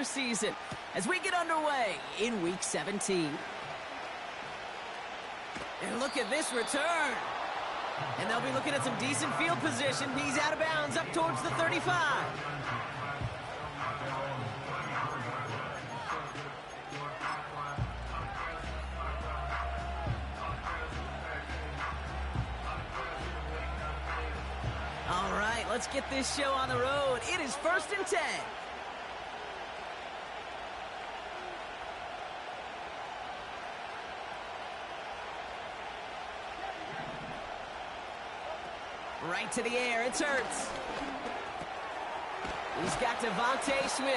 regular season as we get underway in Week 17. And look at this return. And they'll be looking at some decent field position. He's out of bounds up towards the 35. All right, let's get this show on the road. It is 1st and 10. Right to the air, it's Hurts. He's got Devontae Smith.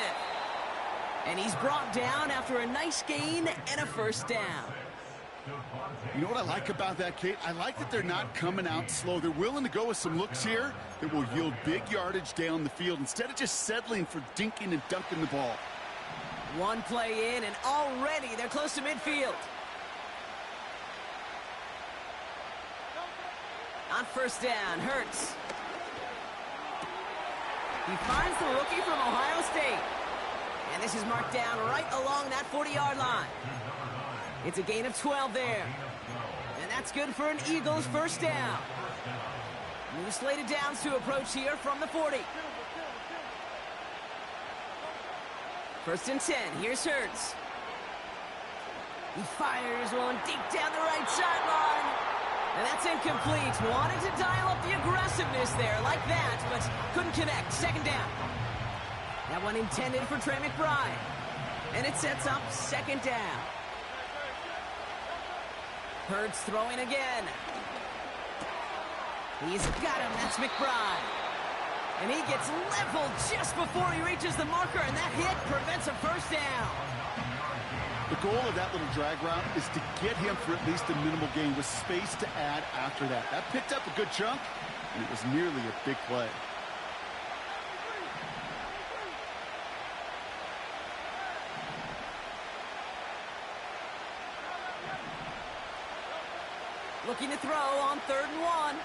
And he's brought down after a nice gain and a first down. You know what I like about that, Kate? I like that they're not coming out slow. They're willing to go with some looks here that will yield big yardage down the field instead of just settling for dinking and dunking the ball. One play in, and already they're close to midfield. On first down, Hurts. He finds the rookie from Ohio State. And this is marked down right along that 40-yard line. It's a gain of 12 there. And that's good for an Eagles first down. New slated downs to approach here from the 40. 1st and 10, here's Hurts. He fires one deep down the right sideline. And that's incomplete. Wanted to dial up the aggressiveness there like that, but couldn't connect. 2nd down. That one intended for Trey McBride. And it sets up 2nd down. Hurts throwing again. He's got him. That's McBride. And he gets leveled just before he reaches the marker, and that hit prevents a first down. The goal of that little drag route is to get him for at least a minimal gain with space to add after that. That picked up a good chunk, and it was nearly a big play. Looking to throw on 3rd and 1.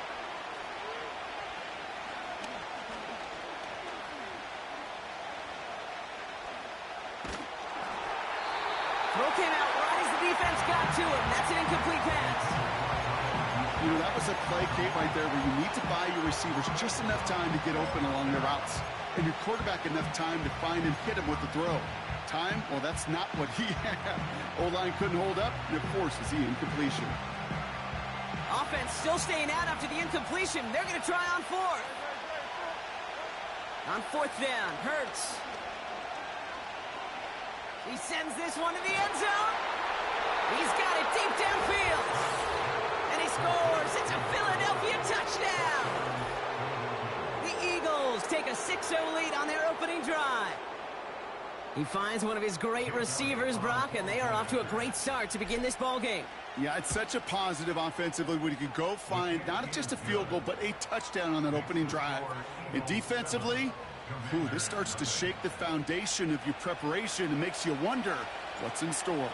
Throw came out right as the defense got to him. That's an incomplete pass. You know, that was a play, Kate, right there where you need to buy your receivers just enough time to get open along their routes. And your quarterback enough time to find and hit him with the throw. Time? Well, that's not what he had. O-line couldn't hold up, and it forces the incompletion. Offense still staying out after the incompletion. They're going to try on 4th. On 4th down, Hurts. He sends this one to the end zone. He's got it deep downfield. And he scores. It's a Philadelphia touchdown. The Eagles take a 6-0 lead on their opening drive. He finds one of his great receivers, Brock, and they are off to a great start to begin this ball game. Yeah, it's such a positive offensively when you can go find not just a field goal, but a touchdown on that opening drive. And defensively, this starts to shake the foundation of your preparation and makes you wonder what's in store.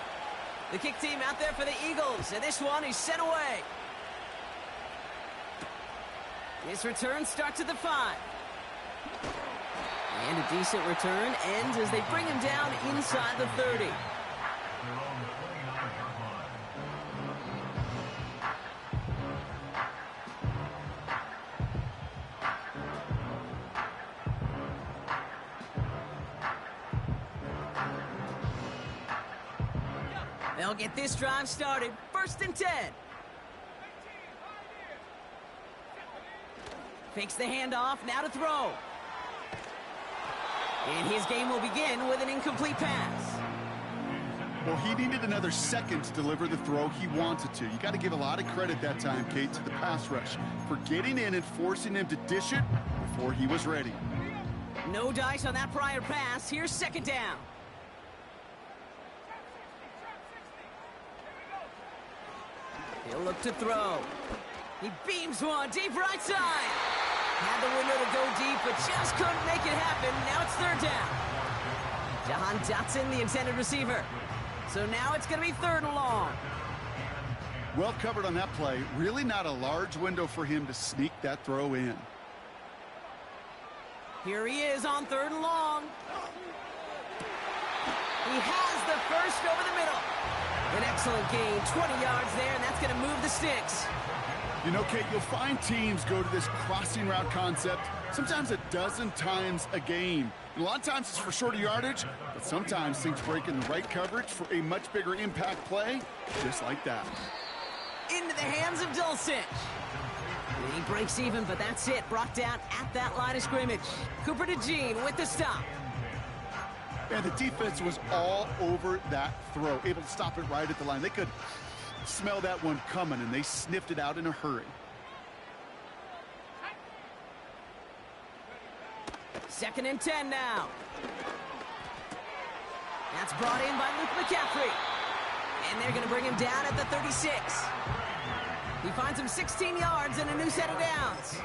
The kick team out there for the Eagles, and this one is sent away. This return starts at the 5. And a decent return ends as they bring him down inside the 30. They'll get this drive started. 1st and 10. Fakes the handoff, now to throw. And his game will begin with an incomplete pass. Well, he needed another second to deliver the throw he wanted to. You got to give a lot of credit that time, Kate, to the pass rush for getting in and forcing him to dish it before he was ready. No dice on that prior pass. Here's 2nd down. He'll look to throw. He beams one deep right side. Had the window to go deep, but just couldn't make it happen. Now it's 3rd down. Jahan Dotson, the intended receiver. So now it's going to be 3rd and long. Well covered on that play. Really not a large window for him to sneak that throw in. Here he is on 3rd and long. burst over the middle. An excellent gain, 20 yards there, and that's going to move the sticks. You know, Kate, you'll find teams go to this crossing route concept sometimes a dozen times a game. And a lot of times it's for shorter yardage, but sometimes things break in the right coverage for a much bigger impact play, just like that. Into the hands of Dulcich. He breaks even, but that's it. Brought down at that line of scrimmage. Cooper DeJean with the stop. And the defense was all over that throw, able to stop it right at the line. They could smell that one coming, and they sniffed it out in a hurry. Second and 10 now. That's brought in by Luke McCaffrey. And they're going to bring him down at the 36. He finds him 16 yards and a new set of downs.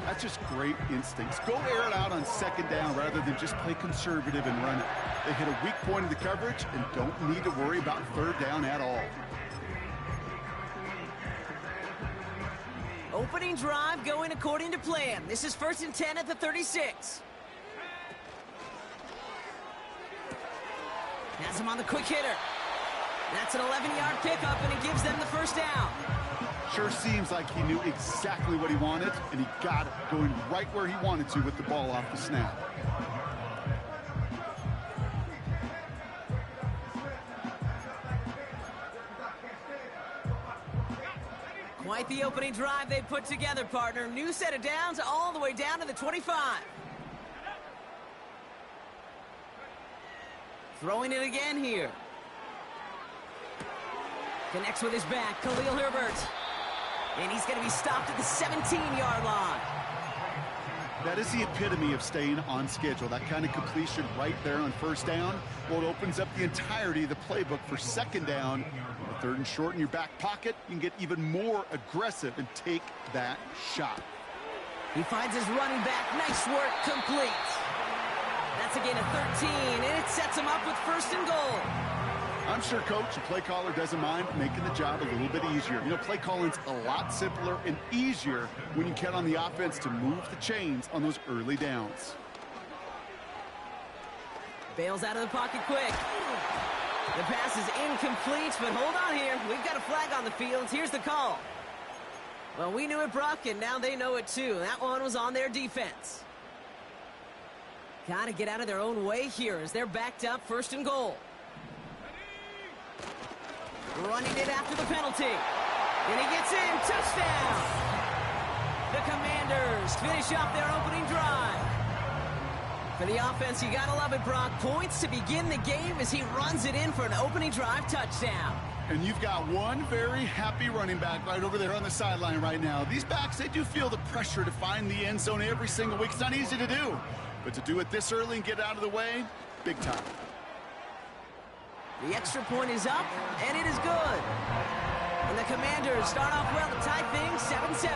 That's just great instincts. Go air it out on second down rather than just play conservative and run it. They hit a weak point in the coverage and don't need to worry about third down at all. Opening drive going according to plan. This is first and 10 at the 36. Has him on the quick hitter. That's an 11-yard pickup, and it gives them the first down. Sure seems like he knew exactly what he wanted, and he got it going right where he wanted to with the ball off the snap. Quite the opening drive they put together, partner. New set of downs all the way down to the 25. Throwing it again here. Connects with his back, Khalil Herbert. And he's going to be stopped at the 17-yard line. That is the epitome of staying on schedule. That kind of completion right there on first down. Well, it opens up the entirety of the playbook for second down. With third and short in your back pocket, you can get even more aggressive and take that shot. He finds his running back. Nice work, complete. That's a gain of 13, and it sets him up with first and goal. I'm sure Coach, the play caller, doesn't mind making the job a little bit easier. You know, play calling's a lot simpler and easier when you count on the offense to move the chains on those early downs. Bails out of the pocket quick. The pass is incomplete, but hold on here. We've got a flag on the field. Here's the call. Well, we knew it, Brock, and now they know it too. That one was on their defense. Got to get out of their own way here as they're backed up first and goal. Running it after the penalty. And he gets in. Touchdown! The Commanders finish off their opening drive. For the offense, you gotta love it, Brock. Points to begin the game as he runs it in for an opening drive touchdown. And you've got one very happy running back right over there on the sideline right now. These backs, they do feel the pressure to find the end zone every single week. It's not easy to do. But to do it this early and get out of the way, big time. The extra point is up, and it is good. And the Commanders start off well to tie things 7-7.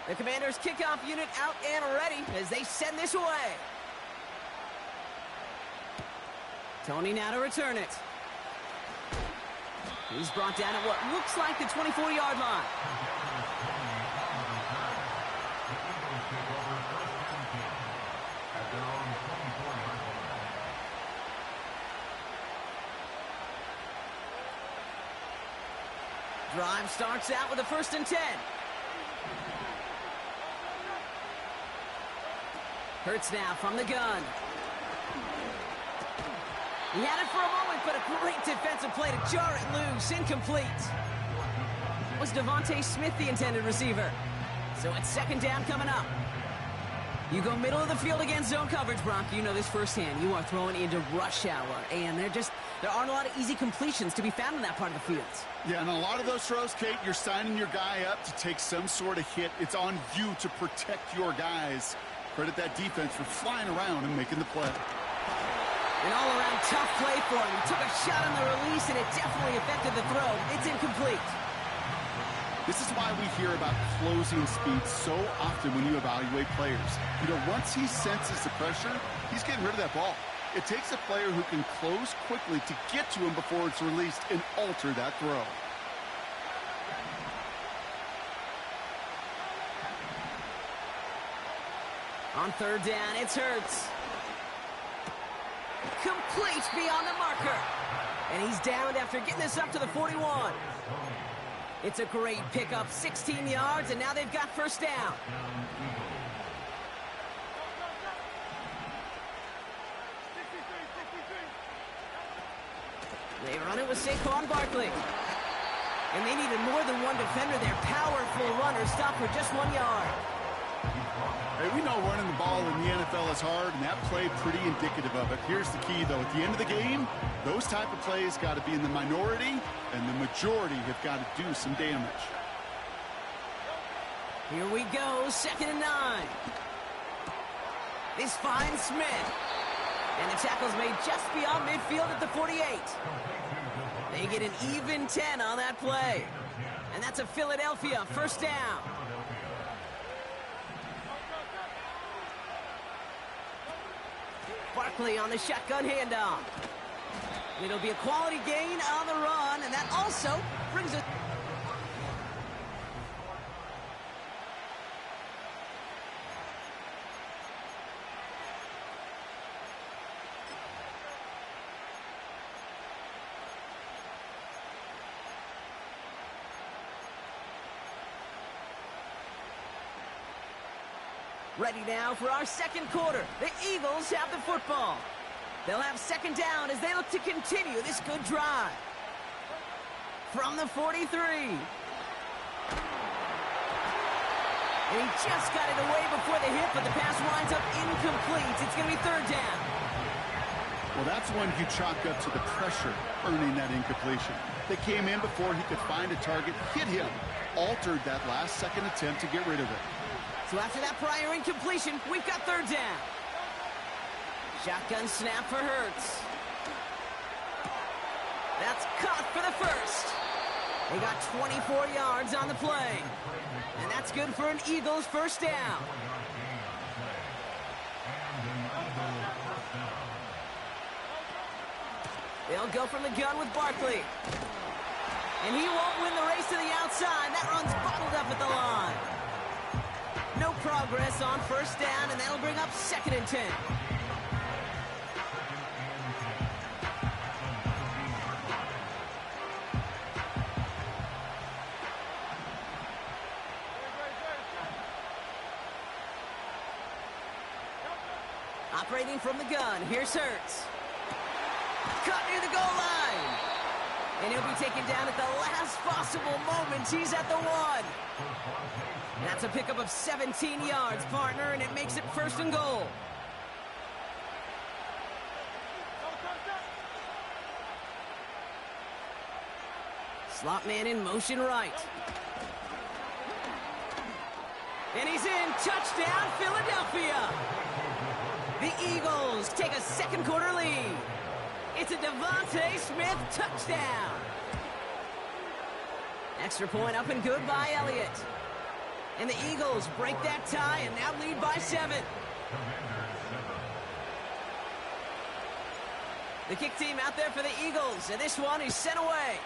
The Commanders kickoff unit out and ready as they send this away. Tony now to return it. He's brought down at what looks like the 24-yard line. Drive starts out with a first and 10. Hurts now from the gun. He had it for a moment, but a great defensive play to jar it loose. Incomplete. Was Devontae Smith the intended receiver? So it's second down coming up. You go middle of the field against zone coverage, Brock. You know this firsthand. You are throwing into rush hour, and there aren't a lot of easy completions to be found in that part of the field. Yeah, and a lot of those throws, Kate, you're signing your guy up to take some sort of hit. It's on you to protect your guys. Credit that defense for flying around and making the play. An all-around tough play for him. He took a shot on the release, and it definitely affected the throw. It's incomplete. This is why we hear about closing speed so often when you evaluate players. You know, once he senses the pressure, he's getting rid of that ball. It takes a player who can close quickly to get to him before it's released and alter that throw. On third down, it's Hurts. Complete beyond the marker. And he's downed after getting this up to the 41. It's a great pickup, 16 yards, and now they've got first down. They run it with Saquon Barkley. And they needed more than one defender there. Powerful runner, stopped for just 1 yard. Hey, we know running the ball in the NFL is hard, and that play pretty indicative of it. Here's the key, though. At the end of the game, those type of plays got to be in the minority, and the majority have got to do some damage. Here we go, 2nd and 9. This finds Smith. And the tackle's made just beyond midfield at the 48. They get an even 10 on that play. And that's a Philadelphia first down. Barkley on the shotgun handoff. It'll be a quality gain on the run, and that also brings it. Ready now for our second quarter. The Eagles have the football. They'll have second down as they look to continue this good drive. From the 43. And he just got it away before the hit, but the pass winds up incomplete. It's going to be third down. Well, that's when you chalk up to the pressure earning that incompletion. They came in before he could find a target, hit him, altered that last second attempt to get rid of it. So after that prior incompletion, we've got third down. Shotgun snap for Hurts. That's caught for the first. They got 24 yards on the play. And that's good for an Eagles first down. They'll go from the gun with Barkley. And he won't win the race to the outside. That run's bottled up at the line. No progress on first down, and that'll bring up 2nd and 10. Operating from the gun, here's Hurts. Cut near the goal line. And he'll be taken down at the last possible moment. He's at the 1. That's a pickup of 17 yards, partner, and it makes it 1st and goal. Slot man in motion right. And he's in. Touchdown, Philadelphia. The Eagles take a second quarter lead. It's a Devontae Smith touchdown. Extra point up and good by Elliott. And the Eagles break that tie and now lead by 7. The kick team out there for the Eagles, and this one is sent away.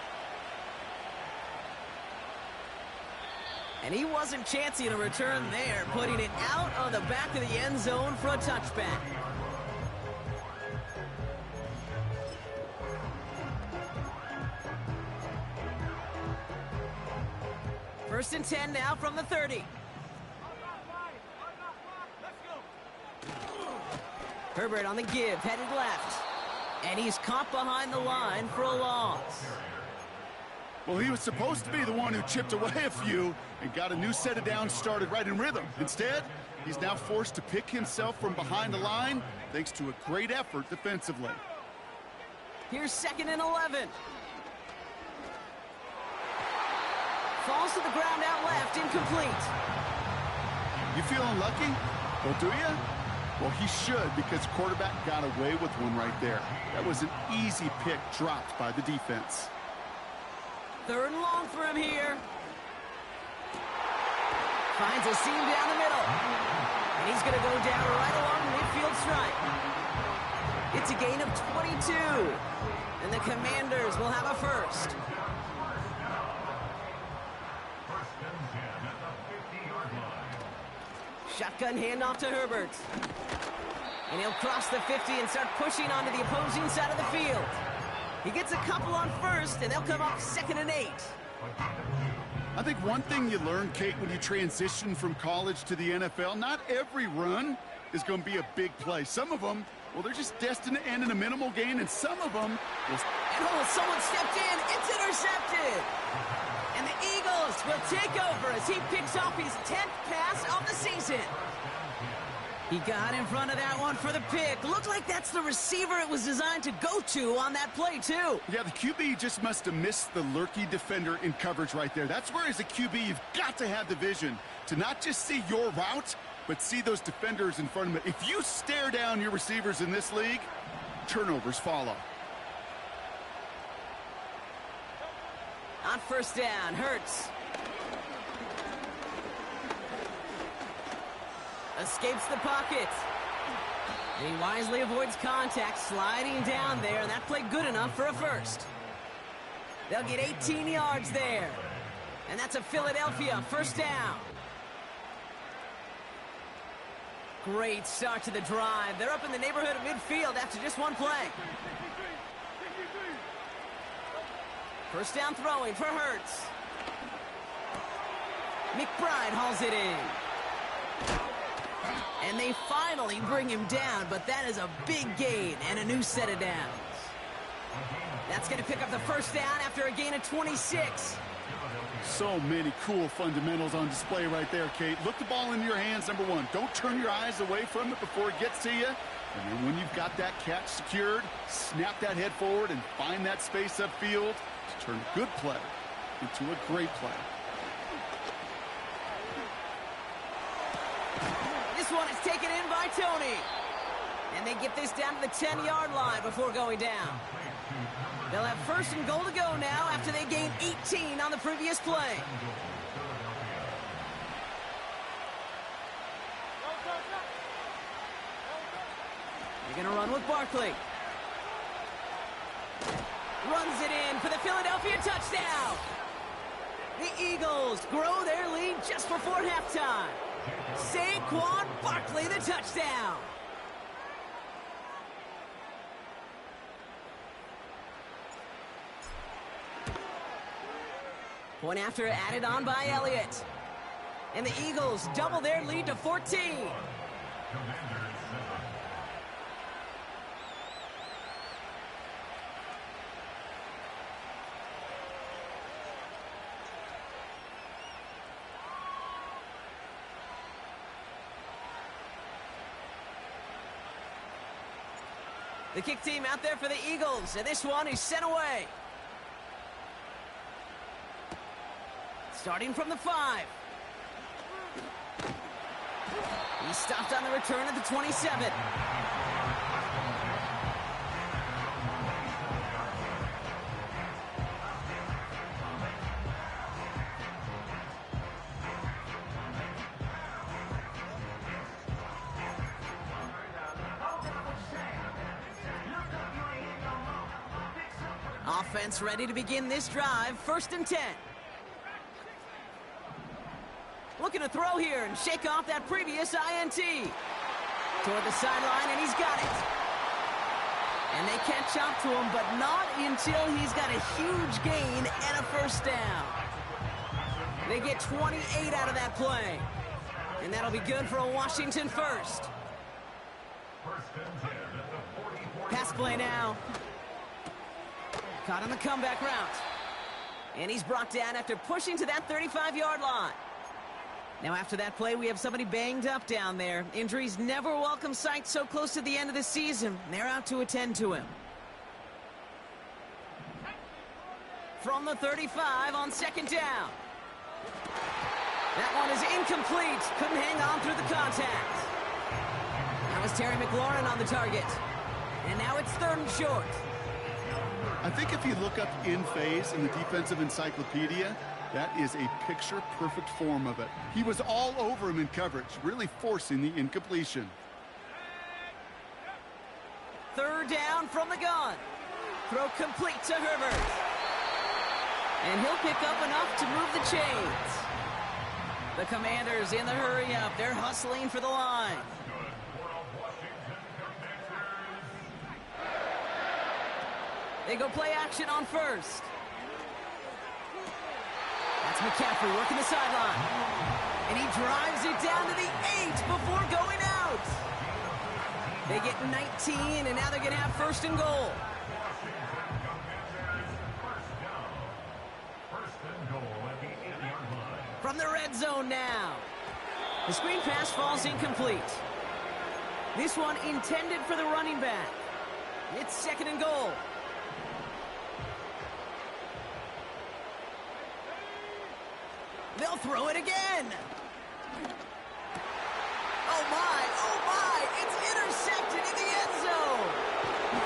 And he wasn't chancing a return there, putting it out on the back of the end zone for a touchback. First and 10 now from the 30. Herbert on the give, headed left. And he's caught behind the line for a loss. Well, he was supposed to be the one who chipped away a few and got a new set of downs started right in rhythm. Instead, he's now forced to pick himself from behind the line thanks to a great effort defensively. Here's 2nd and 11. Falls to the ground out left, incomplete. You feeling lucky? Well, do you? Well, he should, because quarterback got away with one right there. That was an easy pick dropped by the defense. 3rd and long for him here. Finds a seam down the middle. And he's going to go down right along the midfield stripe. It's a gain of 22. And the Commanders will have a first. Shotgun handoff to Herbert. And he'll cross the 50 and start pushing onto the opposing side of the field. He gets a couple on first, and they'll come up 2nd and 8. I think one thing you learn, Kate, when you transition from college to the NFL, not every run is going to be a big play. Some of them, well, they're just destined to end in a minimal gain, and some of them will... And oh, someone stepped in. It's intercepted. And the Eagles will take over as he picks off his 10th pass of the season. He got in front of that one for the pick. Looked like that's the receiver it was designed to go to on that play, too. Yeah, the QB just must have missed the lurky defender in coverage right there. That's where, as a QB, you've got to have the vision to not just see your route, but see those defenders in front of it. If you stare down your receivers in this league, turnovers follow. On 1st down, Hurts. Escapes the pocket. And he wisely avoids contact, sliding down there, and that played good enough for a first. They'll get 18 yards there. And that's a Philadelphia 1st down. Great start to the drive. They're up in the neighborhood of midfield after just one play. 1st down throwing for Hurts. McBride hauls it in. And they finally bring him down, but that is a big gain and a new set of downs. That's going to pick up the 1st down after a gain of 26. So many cool fundamentals on display right there, Kate. Look the ball into your hands, number one. Don't turn your eyes away from it before it gets to you. And then when you've got that catch secured, snap that head forward and find that space upfield to turn a good play into a great play. This one is taken in by Tony. And they get this down to the 10-yard line before going down. They'll have 1st and goal to go now after they gained 18 on the previous play. They're going to run with Barkley. Runs it in for the Philadelphia touchdown. The Eagles grow their lead just before halftime. Saquon Barkley, the touchdown. Point after added on by Elliott. And the Eagles double their lead to 14. The kick team out there for the Eagles, and this one is sent away. Starting from the 5. He stopped on the return at the 27. Offense ready to begin this drive. 1st and 10. Looking to throw here and shake off that previous INT. Toward the sideline, and he's got it. And they catch up to him, but not until he's got a huge gain and a 1st down. They get 28 out of that play. And that'll be good for a Washington 1st. Pass play now. Caught on the comeback route. And he's brought down after pushing to that 35-yard line. Now after that play, we have somebody banged up down there. Injuries never a welcome sight so close to the end of the season. They're out to attend to him. From the 35 on 2nd down. That one is incomplete. Couldn't hang on through the contact. That was Terry McLaurin on the target. And now it's 3rd and short. I think if you look up in phase in the defensive encyclopedia, that is a picture-perfect form of it. He was all over him in coverage, really forcing the incompletion. 3rd down from the gun. Throw complete to Herbert. And he'll pick up enough to move the chains. The Commanders in the hurry-up. They're hustling for the line. They go play action on first. That's McCaffrey working the sideline. And he drives it down to the 8 before going out. They get 19, and now they're going to have first and goal. From the red zone now. The screen pass falls incomplete. This one intended for the running back. It's second and goal. They'll throw it again. Oh my, it's intercepted in the end zone.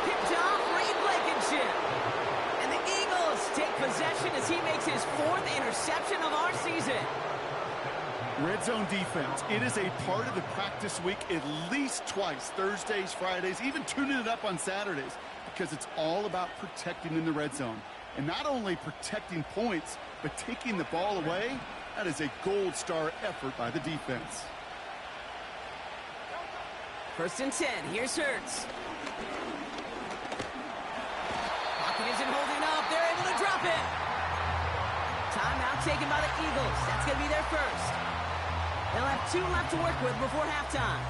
Picked off Reed Blankenship. And the Eagles take possession as he makes his 4th interception of our season. Red zone defense. It is a part of the practice week at least twice, Thursdays, Fridays, even tuning it up on Saturdays, because it's all about protecting in the red zone. And not only protecting points, but taking the ball away. That is a gold star effort by the defense. First and 10. Here's Hurts. Pocket isn't holding up. They're able to drop it. Timeout taken by the Eagles. That's going to be their first. They'll have 2 left to work with before halftime.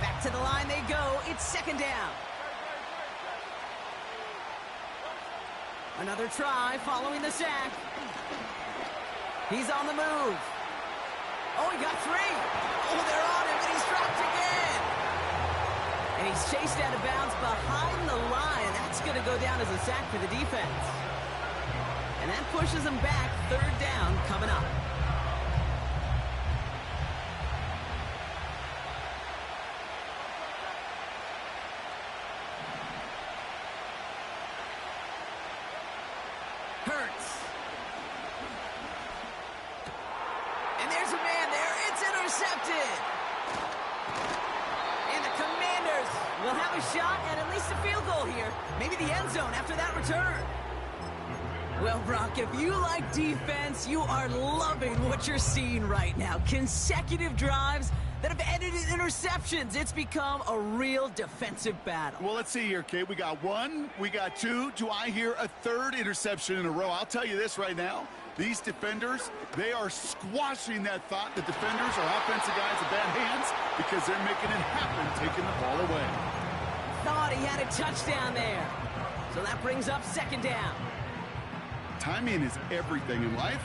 Back to the line they go. It's second down. Another try following the sack. He's on the move. Oh, he got 3. Oh, they're on him, and he's dropped again. And he's chased out of bounds behind the line. That's going to go down as a sack for the defense. And that pushes them back. Third down coming up. Hurts. And there's a man there. It's intercepted. And the Commanders will have a shot at least a field goal here. Maybe the end zone after that return. Well, Brock, if you like defense, you are loving what you're seeing right now. Consecutive drives that have ended in interceptions. It's become a real defensive battle. Well, let's see here, Kate. We got 1, we got 2. Do I hear a 3rd interception in a row? I'll tell you this right now. These defenders, they are squashing that thought that defenders or offensive guys have bad hands because they're making it happen, taking the ball away. Thought he had a touchdown there. So that brings up second down. Timing is everything in life.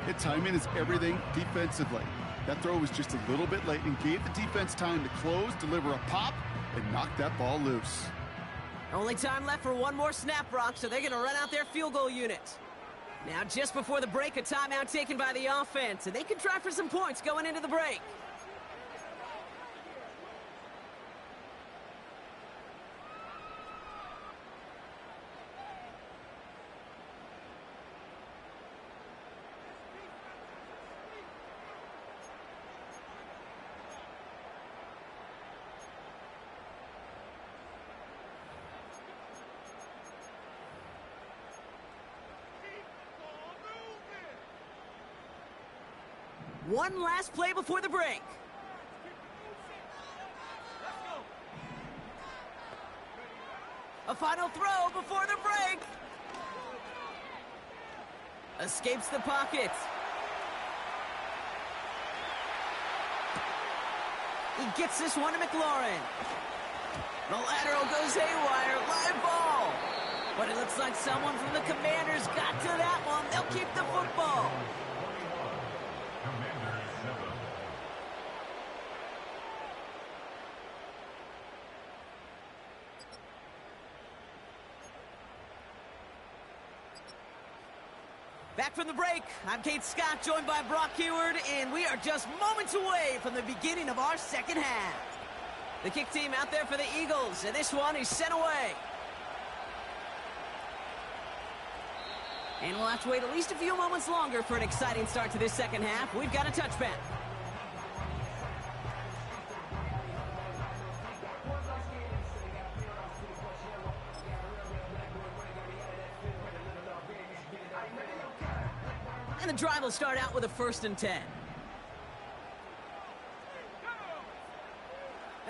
And timing is everything defensively. That throw was just a little bit late and gave the defense time to close, deliver a pop, and knock that ball loose. Only time left for one more snap, Brock, so they're going to run out their field goal unit. Now, just before the break, a timeout taken by the offense, and they can try for some points going into the break. One last play before the break. A final throw before the break. Escapes the pocket. He gets this one to McLaurin. The lateral goes haywire. Live ball. But it looks like someone from the Commanders got to that one. They'll keep the football. Back from the break, I'm Kate Scott, joined by Brock Huard, and we are just moments away from the beginning of our second half. The kick team out there for the Eagles, and this one is sent away. And we'll have to wait at least a few moments longer for an exciting start to this second half. We've got a touchback. And the drive will start out with a 1st and 10.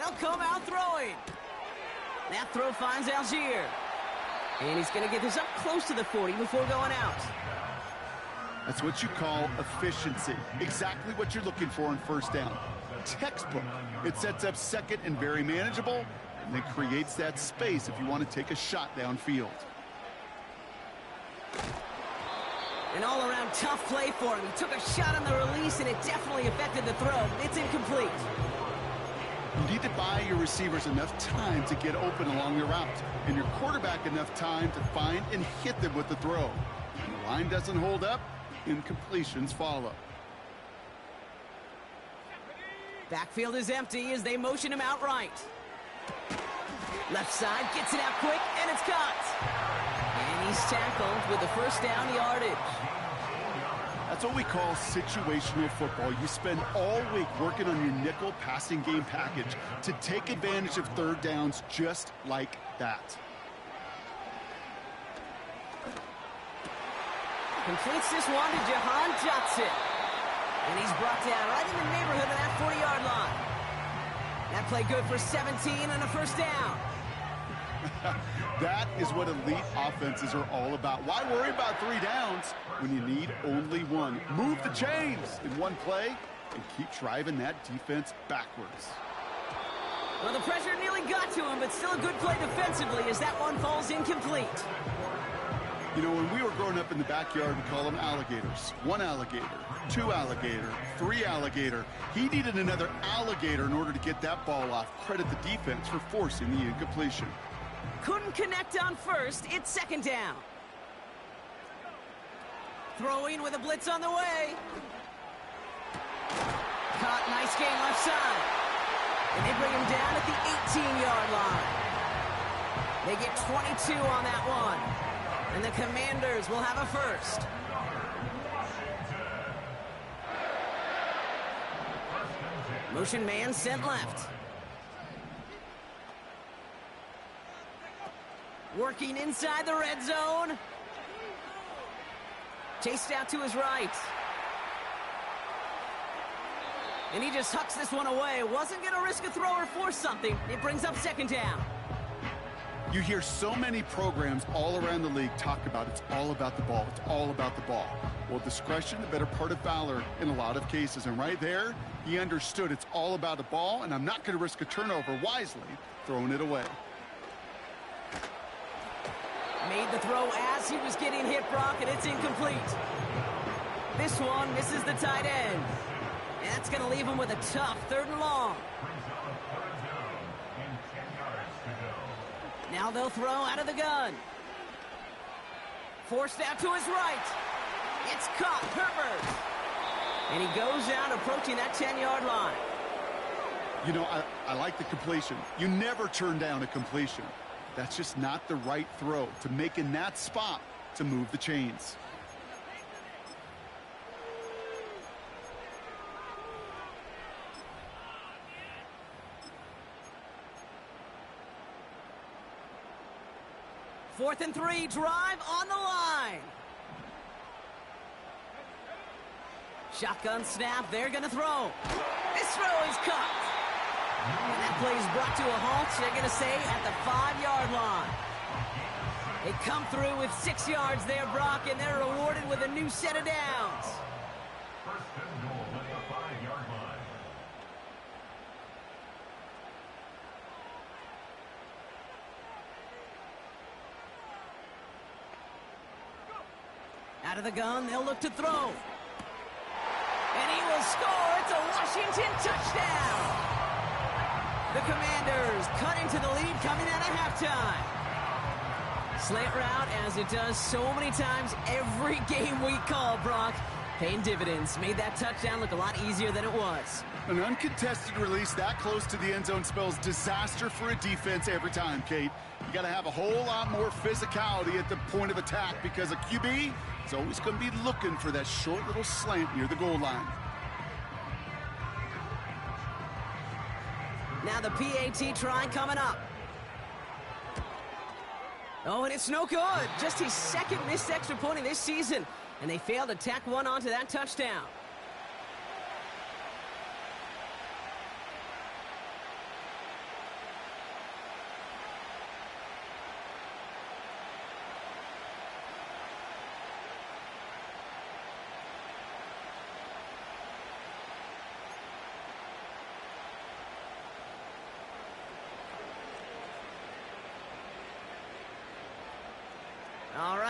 They'll come out throwing. That throw finds Algier. And he's going to get this up close to the 40 before going out. That's what you call efficiency. Exactly what you're looking for on first down. Textbook. It sets up second and very manageable, and it creates that space if you want to take a shot downfield. An all-around tough play for him. He took a shot on the release, and it definitely affected the throw. It's incomplete. You need to buy your receivers enough time to get open along the route, and your quarterback enough time to find and hit them with the throw. When the line doesn't hold up, incompletions follow. Backfield is empty as they motion him out right. Left side gets it out quick, and it's caught. And he's tackled with the first down yardage. That's what we call situational football. You spend all week working on your nickel passing game package to take advantage of third downs just like that. Completes this one to Jahan Johnson. And he's brought down right in the neighborhood of that 40-yard line. That play good for 17 and a first down. That is what elite offenses are all about. Why worry about 3 downs when you need only one? Move the chains in one play and keep driving that defense backwards. Well, the pressure nearly got to him, but still a good play defensively as that one falls incomplete. You know, when we were growing up in the backyard, we call them alligators. 1 alligator, 2 alligator, 3 alligator. He needed another alligator in order to get that ball off. Credit the defense for forcing the incompletion. Couldn't connect on first. It's second down. Throwing with a blitz on the way. Caught, nice game left side. And they bring him down at the 18-yard line. They get 22 on that one. And the Commanders will have a first. Motion man sent left. Working inside the red zone. Chased out to his right. And he just hucks this one away. Wasn't going to risk a throw or force something. It brings up second down. You hear so many programs all around the league talk about it's all about the ball. It's all about the ball. Well, discretion, the better part of valor in a lot of cases. And right there, he understood it's all about the ball, and I'm not going to risk a turnover, wisely throwing it away. Made the throw as he was getting hit, Brock, and it's incomplete. This one misses the tight end. And that's going to leave him with a tough 3rd and long. Now they'll throw out of the gun. Forced out to his right. It's caught, Herbert. And he goes out approaching that 10-yard line. You know, I like the completion. You never turn down a completion. That's just not the right throw to make in that spot to move the chains. Fourth and 3, drive on the line. Shotgun snap, they're going to throw. This throw is caught. And that play is brought to a halt, they're going to say, at the 5-yard line. They come through with 6 yards there, Brock, and they're rewarded with a new set of downs. First and goal at the 5-yard line. Out of the gun, they'll look to throw. And he will score. It's a Washington touchdown. The Commanders cut into the lead coming out of halftime. Slant route, as it does so many times every game we call, Brock. Paying dividends. Made that touchdown look a lot easier than it was. An uncontested release that close to the end zone spells disaster for a defense every time, Kate. You got to have a whole lot more physicality at the point of attack because a QB is always going to be looking for that short little slant near the goal line. Now the PAT try coming up. Oh, and it's no good. Just his 2nd missed extra point of this season. And they failed to tack one onto that touchdown.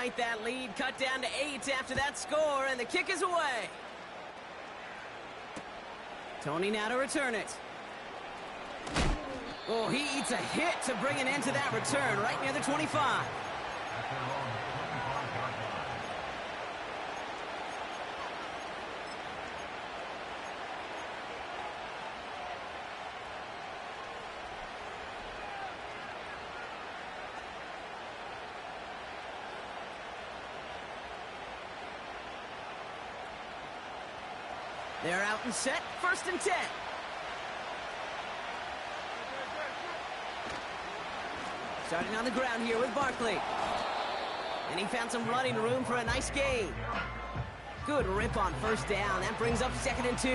right, that lead cut down to 8 after that score, and the kick is away. Tony now to return it. Oh, he eats a hit to bring an end to that return right near the 25. They're out and set, 1st and 10. Starting on the ground here with Barkley. And he found some running room for a nice gain. Good rip on 1st down. That brings up 2nd and 2.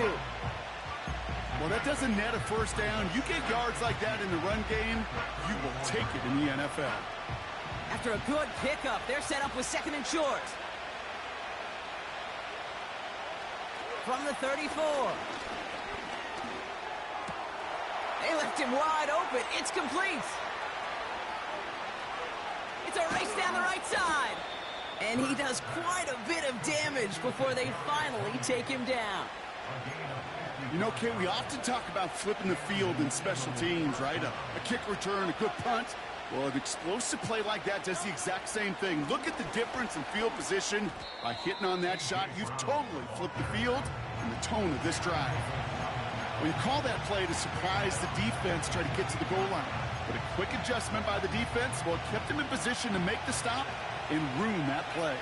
Well, that doesn't net a 1st down. You get yards like that in the run game, you will take it in the NFL. After a good pickup, they're set up with 2nd and short. From the 34. They left him wide open. It's complete. It's a race down the right side. And he does quite a bit of damage before they finally take him down. You know, Kate, we often talk about flipping the field in special teams, right? A kick return, a good punt. Well, an explosive play like that does the exact same thing. Look at the difference in field position. By hitting on that shot, you've totally flipped the field and the tone of this drive. Well, you call that play to surprise the defense, try to get to the goal line. But a quick adjustment by the defense, well, it kept them in position to make the stop and ruin that play.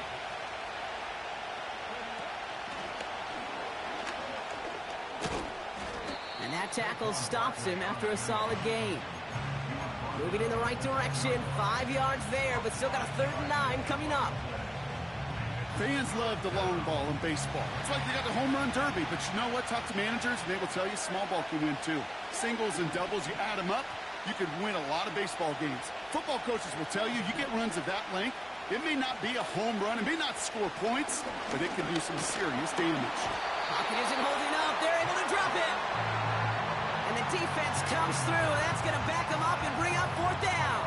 And that tackle stops him after a solid gain. Moving in the right direction, 5 yards there, but still got a 3rd and 9 coming up. Fans love the long ball in baseball. It's like they got the home run derby, but you know what? Talk to managers, and they will tell you small ball can win too. Singles and doubles, you add them up, you could win a lot of baseball games. Football coaches will tell you, you get runs of that length, it may not be a home run, it may not score points, but it can do some serious damage. Pocket isn't holding up, they're able to drop it. And the defense comes through, and that's going to back them up and bring up 4th down.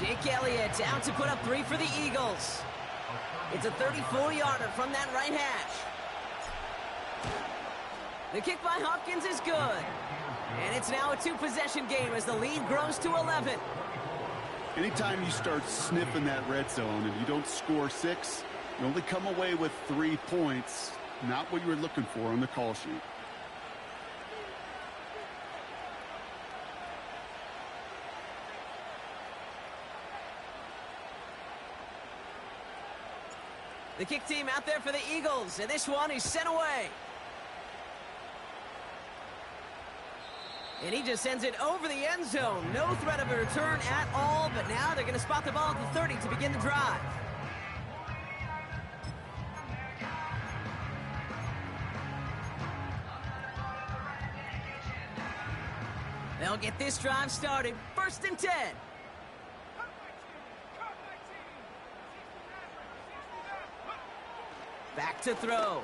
Jake Elliott out to put up 3 for the Eagles. It's a 34-yarder from that right hash. The kick by Hopkins is good. And it's now a 2-possession game as the lead grows to 11. Anytime you start sniffing that red zone and you don't score 6, you only come away with 3 points. Not what you were looking for on the call sheet. The kick team out there for the Eagles, and this one is sent away. And he just sends it over the end zone. No threat of a return at all, but now they're going to spot the ball at the 30 to begin the drive. They'll get this drive started. 1st and 10. Back to throw.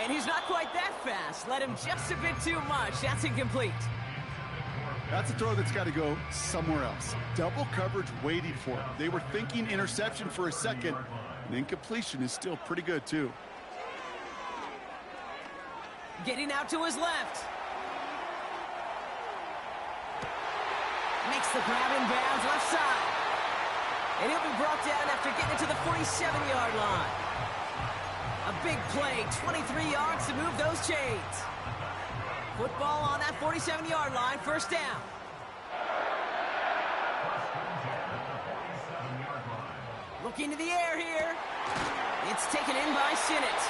And he's not quite that fast. Let him just a bit too much. That's incomplete. That's a throw that's got to go somewhere else. Double coverage waiting for it. They were thinking interception for a second. And incompletion is still pretty good, too. Getting out to his left. Makes the grab in bounds left side. And he'll be brought down after getting to the 47-yard line. A big play, 23 yards to move those chains. Football on that 47-yard line, 1st down. Looking to the air here. It's taken in by Sinnott.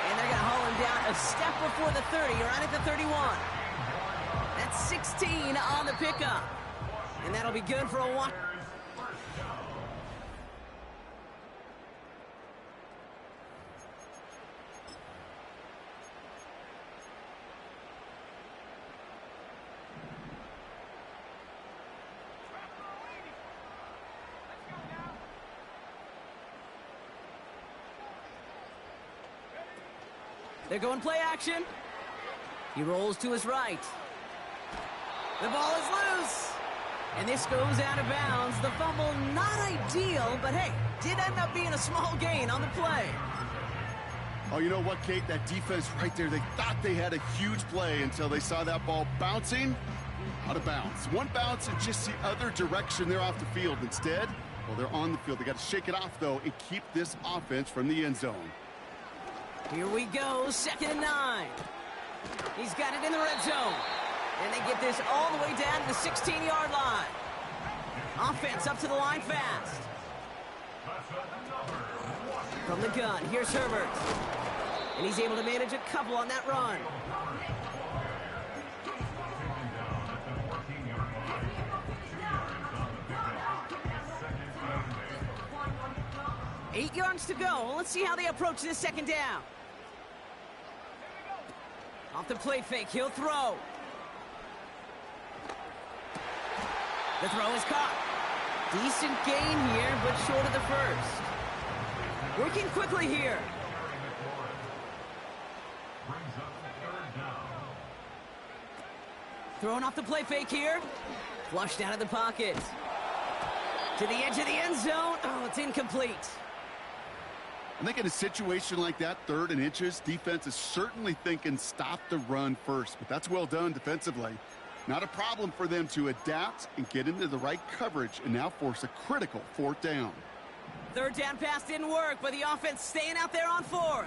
And they're going to haul him down a step before the 30, right at the 31. That's 16 on the pickup. And that'll be good for a 1. They're going play action. He rolls to his right. The ball is loose. And this goes out of bounds. The fumble, not ideal, but hey, did end up being a small gain on the play. Oh, you know what, Kate? That defense right there, they thought they had a huge play until they saw that ball bouncing out of bounds. One bounce and just the other direction. They're off the field. Instead, well, they're on the field. They got to shake it off, though, and keep this offense from the end zone. Here we go, 2nd and 9. He's got it in the red zone. And they get this all the way down to the 16-yard line. Offense up to the line fast. From the gun, here's Herbert. And he's able to manage a couple on that run. Eight yards to go. Let's see how they approach this 2nd down. Off the play fake, he'll throw. The throw is caught. Decent gain here, but short of the first. Working quickly here. Throwing off the play fake here. Flushed out of the pocket. To the edge of the end zone. Oh, it's incomplete. I think in a situation like that, 3rd and inches, defense is certainly thinking stop the run first. But that's well done defensively. Not a problem for them to adapt and get into the right coverage and now force a critical 4th down. 3rd down pass didn't work, but the offense staying out there on 4th.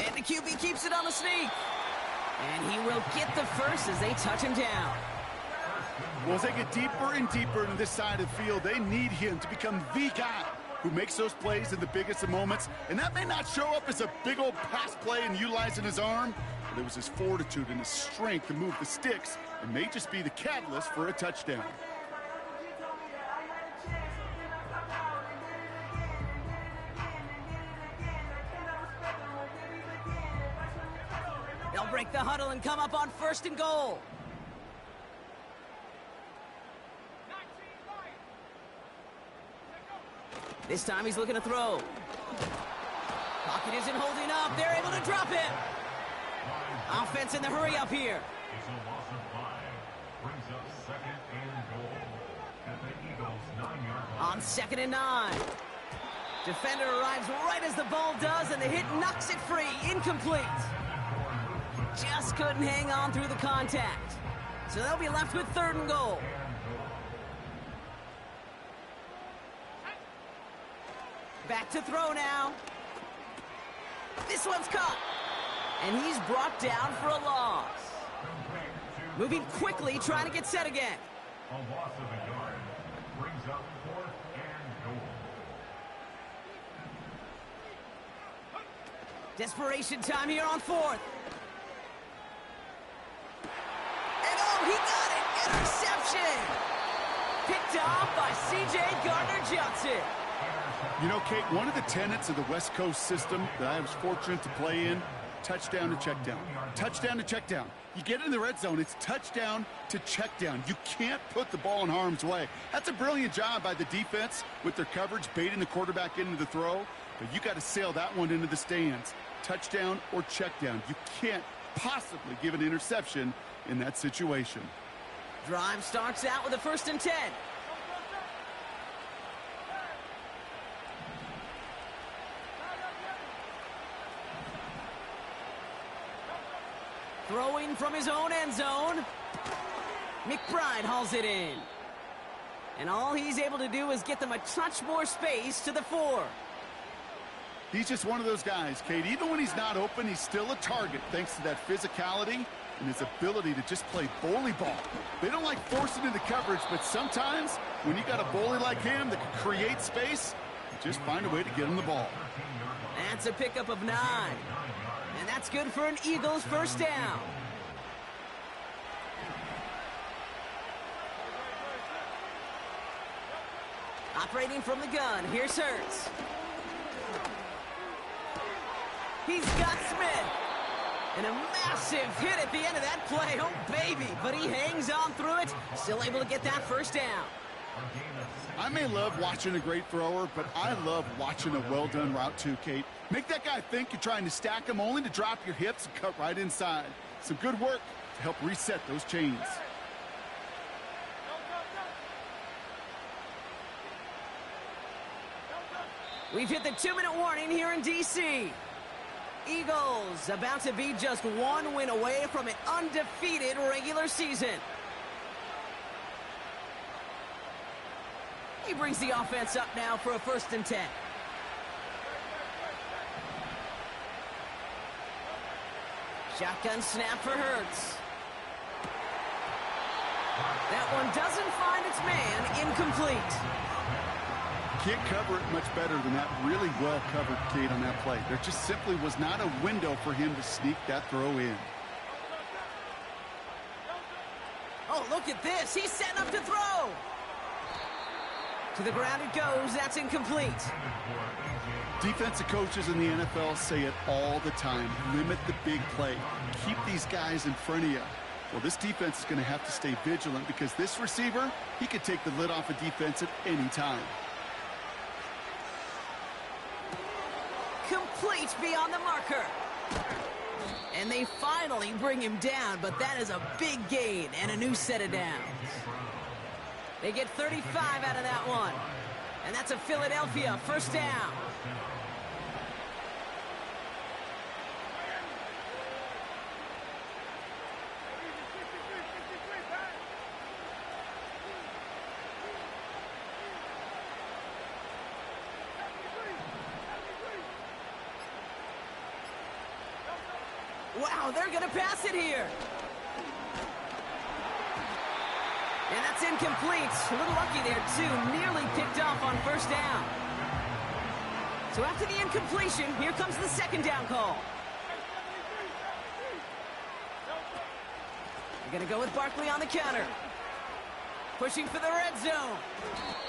And the QB keeps it on the sneak. And he will get the first as they touch him down. Well, as they get deeper and deeper into this side of the field, they need him to become the guy who makes those plays in the biggest of moments. And that may not show up as a big old pass play and utilizing his arm, but it was his fortitude and his strength to move the sticks and may just be the catalyst for a touchdown. They'll break the huddle and come up on 1st and goal. This time he's looking to throw. Pocket isn't holding up. They're able to drop it. Offense in the hurry up here. It's a loss of 5. Brings up 2nd and goal at the Eagles' 9-yard line. On 2nd and 9. Defender arrives right as the ball does, and the hit knocks it free. Incomplete. Just couldn't hang on through the contact. So they'll be left with 3rd and goal. Back to throw now. This one's caught. And he's brought down for a loss. Moving quickly, trying to get set again. A loss of a yard. Brings up 4th and goal. Desperation time here on 4th. And oh, he got it! Interception! Picked off by C.J. Gardner-Johnson. You know, Kate, one of the tenets of the West Coast system that I was fortunate to play in, touchdown to check down. Touchdown to check down. You get in the red zone, it's touchdown to check down. You can't put the ball in harm's way. That's a brilliant job by the defense with their coverage, baiting the quarterback into the throw. But you got to sail that one into the stands. Touchdown or check down. You can't possibly give an interception in that situation. Drive starts out with a 1st and 10. Throwing from his own end zone. McBride hauls it in. And all he's able to do is get them a touch more space to the 4. He's just one of those guys, Kate. Even when he's not open, he's still a target thanks to that physicality and his ability to just play bully ball. They don't like forcing into coverage, but sometimes when you got a bully like him that can create space, you just find a way to get him the ball. That's a pickup of 9. And that's good for an Eagles 1st down. Operating from the gun, here's Hurts. He's got Smith. And a massive hit at the end of that play. Oh, baby. But he hangs on through it. Still able to get that 1st down. I may love watching a great thrower, but I love watching a well-done route too, Kate. Make that guy think you're trying to stack him only to drop your hips and cut right inside. Some good work to help reset those chains. We've hit the 2-minute warning here in D.C. Eagles about to be just one win away from an undefeated regular season. He brings the offense up now for a 1st and 10. Shotgun snap for Hurts. That one doesn't find its man, incomplete. Can't cover it much better than that. Really well covered, Kate, on that play. There just simply was not a window for him to sneak that throw in. Oh, look at this. He's setting up to throw. To the ground it goes. That's incomplete. Defensive coaches in the NFL say it all the time. Limit the big play. Keep these guys in front of you. Well, this defense is going to have to stay vigilant because this receiver, he could take the lid off a defense at any time. Complete beyond the marker. And they finally bring him down, but that is a big gain and a new set of downs. They get 35 out of that one. And that's a Philadelphia 1st down. Wow, they're going to pass it here. And that's incomplete. A little lucky there, too. Nearly picked off on 1st down. So after the incompletion, here comes the 2nd down call. They're going to go with Barkley on the counter. Pushing for the red zone.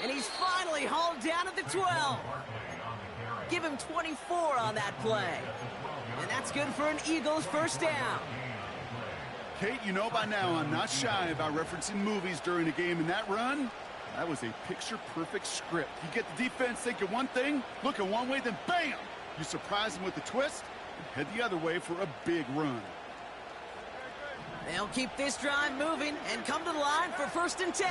And he's finally hauled down at the 12. Give him 24 on that play. And that's good for an Eagles 1st down. Kate, you know by now I'm not shy about referencing movies during a game, and that run, that was a picture-perfect script. You get the defense thinking one thing, looking one way, then bam! You surprise them with a twist and head the other way for a big run. They'll keep this drive moving and come to the line for 1st and 10.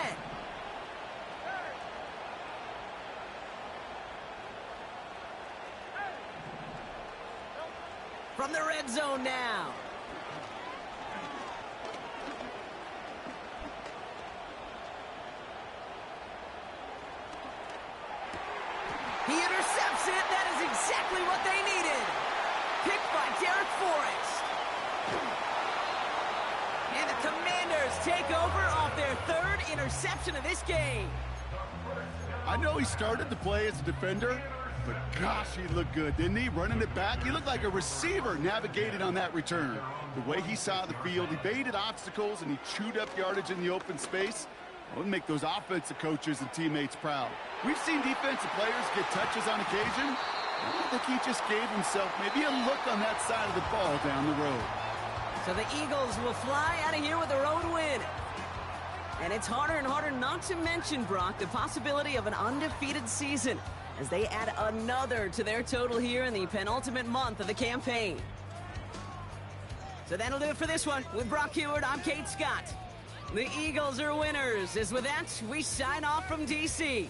From the red zone now. He intercepts it. That is exactly what they needed. Picked by Derek Forrest. And the Commanders take over off their 3rd interception of this game. I know he started the play as a defender, but gosh, he looked good, didn't he? Running it back, he looked like a receiver navigating on that return. The way he saw the field, he baited obstacles, and he chewed up yardage in the open space. It would make those offensive coaches and teammates proud. We've seen defensive players get touches on occasion. I think he just gave himself maybe a look on that side of the ball down the road. So the Eagles will fly out of here with a road win. And it's harder and harder not to mention, Brock, the possibility of an undefeated season as they add another to their total here in the penultimate month of the campaign. So that'll do it for this one. With Brock Huard, I'm Kate Scott. The Eagles are winners. As with that, we sign off from D.C.